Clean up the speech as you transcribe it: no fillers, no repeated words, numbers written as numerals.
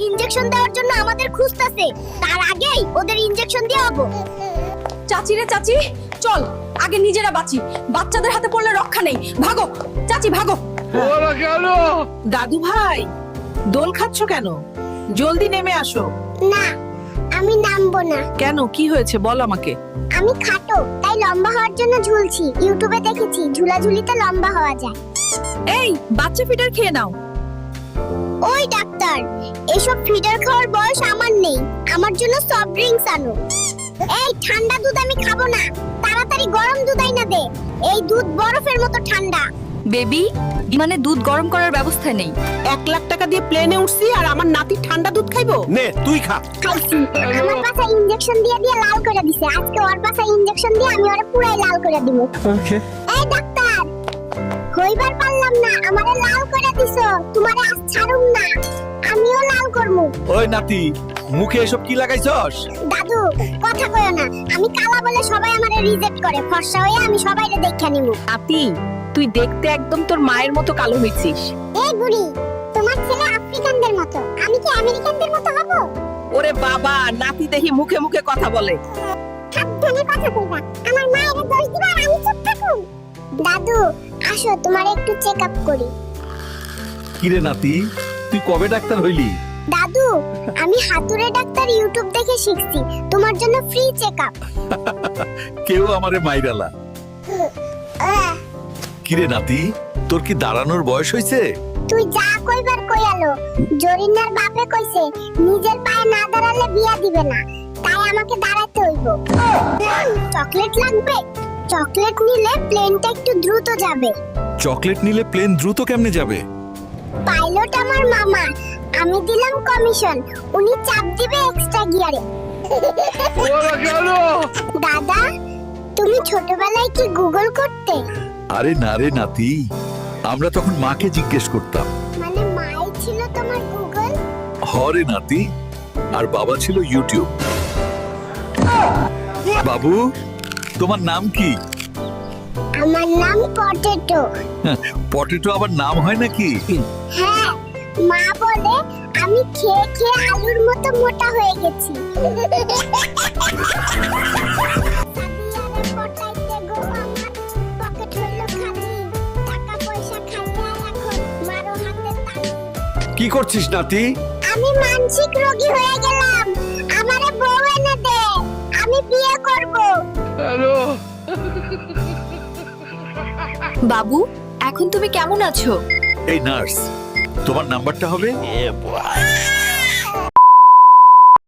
Injection দেওয়ার জন্য আমাদের খুঁজতাছে, তার আগেই ওদের ইনজেকশন দিয়ে হবো। চাচি রে চাচি, চল আগে নিজেরা বাঁচি, বাচ্চাদের হাতে পড়লে রক্ষা নেই। ভাগো চাচি ভাগো। ওরা কেন? দাদু ভাই, দোল খাচ্ছ কেন? জলদি নেমে আসো। না, আমি নামবো না। কেন, কি হয়েছে বল আমাকে। আমি খাটো, তাই লম্বা হওয়ার জন্য ঝুলছি। ইউটিউবে দেখেছি ঝুলাঝুলিতে লম্বা হওয়া যায়। এই বাচ্চা ফিডার খেয়ে নাও। ওই ডাক্তার, এসব ফিডার খাওয়ার বয়স আমার নেই, আমার জন্য সফট ড্রিঙ্কস আনো। এই ঠান্ডা দুধ আমি খাবো না, তাড়াতাড়ি গরম দুধ আইনা দে। এই দুধ বরফের মতো ঠান্ডা। বেবি, মানে দুধ গরম করার ব্যবস্থা নেই। 1 লাখ টাকা দিয়ে প্লেনে উঠছি আর আমার নাতি ঠান্ডা দুধ খাইবো? নে তুই খা। খাইছি, আমার পাশে ইনজেকশন দিয়ে দিয়ে লাল করে দিছে। আজকে ওর পাশে ইনজেকশন দিয়ে আমি ওরে পুরাই লাল করে দিব। ওকে। এই ডাক্তার, কইবার পারলাম না, আমারে লাল করে দিছো। তোমারে আজ ছাড়ুম না, আমিও লাল করমু। ওই নাতি, মুখে এসব কি লাগাইছস? দাদু, কথা কইও না। আমি কালা বলে সবাই আমারে রিজেক্ট করে, ফর্সা হয়ে আমি সবাইরে দেখা নিমু। নাতি, তুই দেখতে একদম তোর মায়ের মতো কালো হয়েছিস। এই বুড়ি, তোমার ছেলে আফ্রিকানদের মতো, আমি কি আমেরিকানদের মতো হব? ওরে বাবা, নাতি দেখি মুখে মুখে কথা বলে। সাবধানে কথা কইবা, আমার মায়ের দোষ দিবা আর আমি চুপ থাকুম। দাদু, আসো তোমারে একটু চেক আপ করি। কিরে নাতি, তুই কবে ডাক্তার হইলি? দাদু, আমি হাতুড়ে ডাক্তার ইউটিউব দেখে শিখছি, তোমার জন্য ফ্রি চেক আপ। কেউ আমারে মাইরালা। কিরে নাতি, তোর কি দাঁড়ানোর বয়স হইছে? তুই যা কইবার কইয়ালো। জরিনার বাপে কইছে নিজের পায়ে না দাঁড়ালে বিয়া দিবে না, তাই আমাকে দাঁড়াতে হইব। চকলেট লাগবে? চকলেট নিলে প্লেনটা একটু দ্রুত যাবে। চকলেট নিলে প্লেন দ্রুত কেমনে যাবে? পাইলট আমার মামা, আমি দিলাম কমিশন, উনি চাপ দিবে এক্সট্রা গিয়ারে। ওরা কেন? দাদা, তুমি ছোটবেলায় কি গুগল করতে? আরে না রে নাতি, আমরা তখন মাকে জিজ্ঞেস করতাম। মানে মাই ছিল তোমার গুগল? হরে নাতি, আর বাবা ছিল ইউটিউব। বাবু, তোমার নাম কি? আমার নাম পটেটো। পটেটো আবার নাম হয় নাকি? হ্যাঁ, মা বলে আমি খেয়ে খেয়ে আলুর মতো মোটা হয়ে গেছি। সাদিয়ারে পটাইতে গো আমার, পকেট হইলো খালি, টাকা পয়সা খাইতে আর এখন মারো হাতে তালি। কি করছিস নাতি? আমি মানসিক রোগী হয়ে গেলাম, আমারে বউ এনে দে, আমি বিয়ে করব। হ্যালো। বাবু, এখন তুমি কেমন আছো? এই নার্স, তোমার নাম্বারটা হবে?